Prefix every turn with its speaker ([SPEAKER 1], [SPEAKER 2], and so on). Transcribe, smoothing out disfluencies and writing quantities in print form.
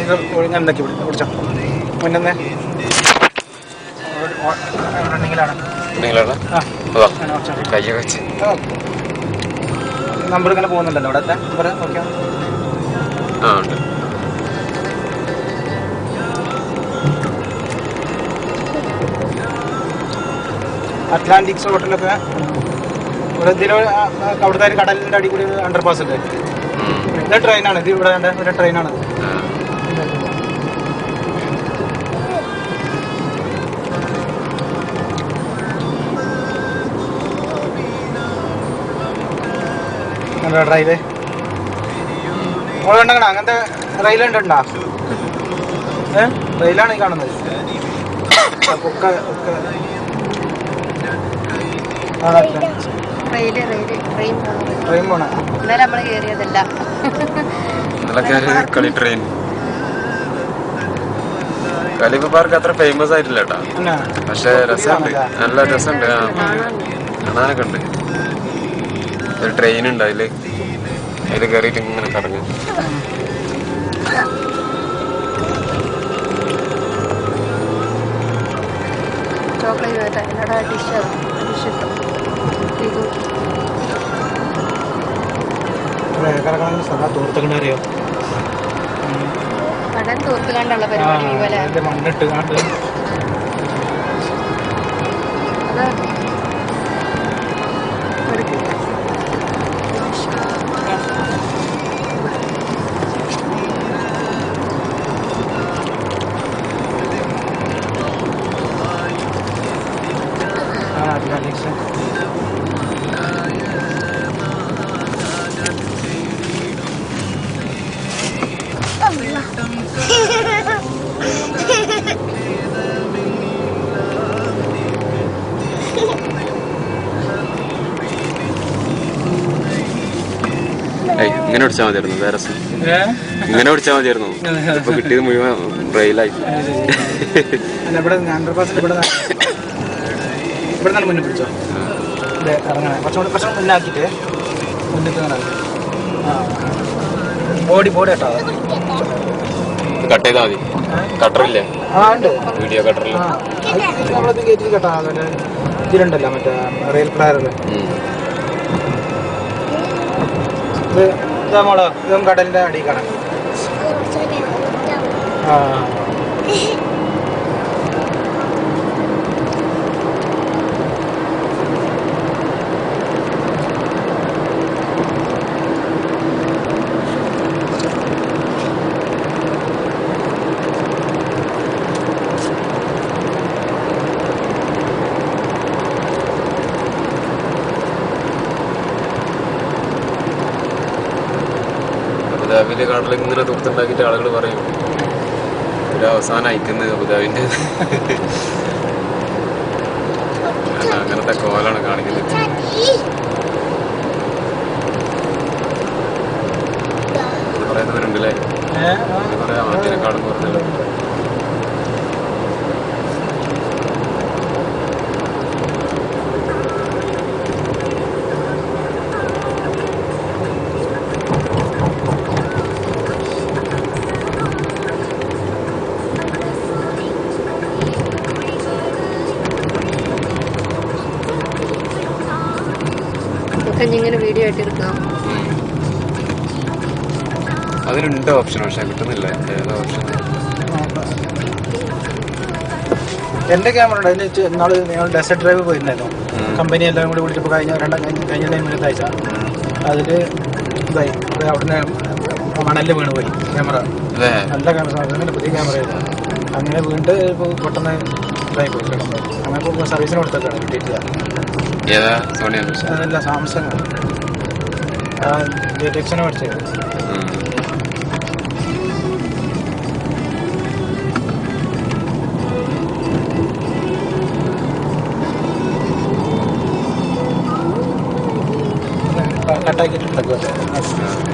[SPEAKER 1] ഇത് ഞാൻ എന്താക്കി പിടിച്ചോ മുന്നേ റണ്ണിങ്ങിലാണ്. നമ്പർ ഇങ്ങനെ പോകുന്നുണ്ടല്ലോ ഇവിടത്തെ നമ്പർ ഓക്കെ. അറ്റ്ലാന്റിക്സ് ഹോട്ടലൊക്കെ ഇവിടെ ഇതിൽ അവിടുത്തെ ഒരു കടലിൻ്റെ അടി കൂടി അണ്ടർ പാസ് ഉണ്ട്. ഇത് ട്രെയിനാണ്, ഇത് ഇവിടെ ഒരു ട്രെയിനാണ്. റെയില് കണ്ടോ അങ്ങനത്തെ റെയിൽ ഉണ്ടോ? റെയിലാണ് ഈ കാണുന്നത്. ഒക്കെ ഒക്കെ ട്രെയിൻ പോണ
[SPEAKER 2] കളി ട്രെയിൻ. ഖലീഫ പാർക്ക് അത്ര ഫേമസ് ആയിട്ടില്ല കേട്ടോ, പക്ഷെ രസമുണ്ട്, നല്ല രസമുണ്ട്, കാണാനൊക്കെ ഉണ്ട്. ഒരു ട്രെയിൻ ഉണ്ട്, അതിൽ കയറിയിട്ട് ഇങ്ങനെ കറങ്ങും.
[SPEAKER 1] തോർത്തക്കണ്ടറിയോ
[SPEAKER 3] തോർത്തുകാണ്ടുള്ള പരിപാടി
[SPEAKER 1] മണ്ണിട്ട് കാണ്ട്
[SPEAKER 2] ഇങ്ങനെ പിടിച്ചാൽ മതിയായിരുന്നു, വേറെ ഇങ്ങനെ പിടിച്ചാൽ മതിയായിരുന്നു. ഇപ്പൊ കിട്ടിയത് മുഴുവൻ ബ്രെയിലായി.
[SPEAKER 1] ഇവിടെ നിന്നാണ് മുന്നിൽ പിടിച്ചോ, ഇറങ്ങണേ കുറച്ചും മുന്നാക്കിയിട്ട് മുന്നിൽ ബോഡി കേട്ടോ.
[SPEAKER 2] കട്ട് ചെയ്താൽ മതി, കട്ടറില്ലേ?
[SPEAKER 1] ഉണ്ട്,
[SPEAKER 2] വീഡിയോ കട്ടറില്ല.
[SPEAKER 1] നമ്മളത് കയറ്റി കേട്ടോ. ഇതിലുണ്ടല്ലോ മറ്റേ റെയിൽ പ്ലെയറില്. ഇത് നമ്മള് ഇതും കടലിന്റെ അടിയിൽ കാണാം.
[SPEAKER 2] അബുദാബിയിലെ കടൽ ഇങ്ങനെ തുറത്തുണ്ടാക്കിയിട്ട് ആളുകൾ പറയും ഒരു അവസാനം അയക്കുന്നത് അബുദാബിൻ്റെ. അങ്ങനത്തെ കോലാണ് കാണിക്കുന്നത്. കുറേ ദൂരമുണ്ടല്ലേ, കുറേ ആദ്യക്കാടും പറഞ്ഞല്ലോ.
[SPEAKER 3] ഇങ്ങനെ വീഡിയോ ആയിട്ട് എടുക്കാം.
[SPEAKER 2] അതിലുണ്ട് ഓപ്ഷൻ, പക്ഷെ കിട്ടുന്നില്ല. ഏതാ ഓപ്ഷൻ?
[SPEAKER 1] എൻ്റെ ക്യാമറ ഉണ്ട്. അതിൽ ഇന്നാൾ ഞങ്ങൾ ഡെസേർട്ട് ഡ്രൈവ് പോയിട്ടുണ്ടായിരുന്നു. കമ്പനി എല്ലാവരും കൂടി വിളിച്ചപ്പോൾ കഴിഞ്ഞ ടൈമിൽ അയച്ച അതിൽ ഇതായി അവിടുന്ന് മണലിൽ വീണ് പോയി ക്യാമറ. നല്ല ക്യാമറ, അങ്ങനെ പുതിയ ക്യാമറയായിരുന്നു. അങ്ങനെ വീണ്ടും ഇപ്പോൾ പെട്ടെന്ന് ഇതായി പോയി കിടന്നു. അങ്ങനെ ഇപ്പോൾ സർവീസിന് കൊടുത്തൊക്കെയാണ് കിട്ടിയിട്ടില്ല. അതല്ല, സാംസങ് ഡിറ്റക്ഷനെ പഠിച്ചത്. കട്ടാക്കിയിട്ടുണ്ടാക്കുക.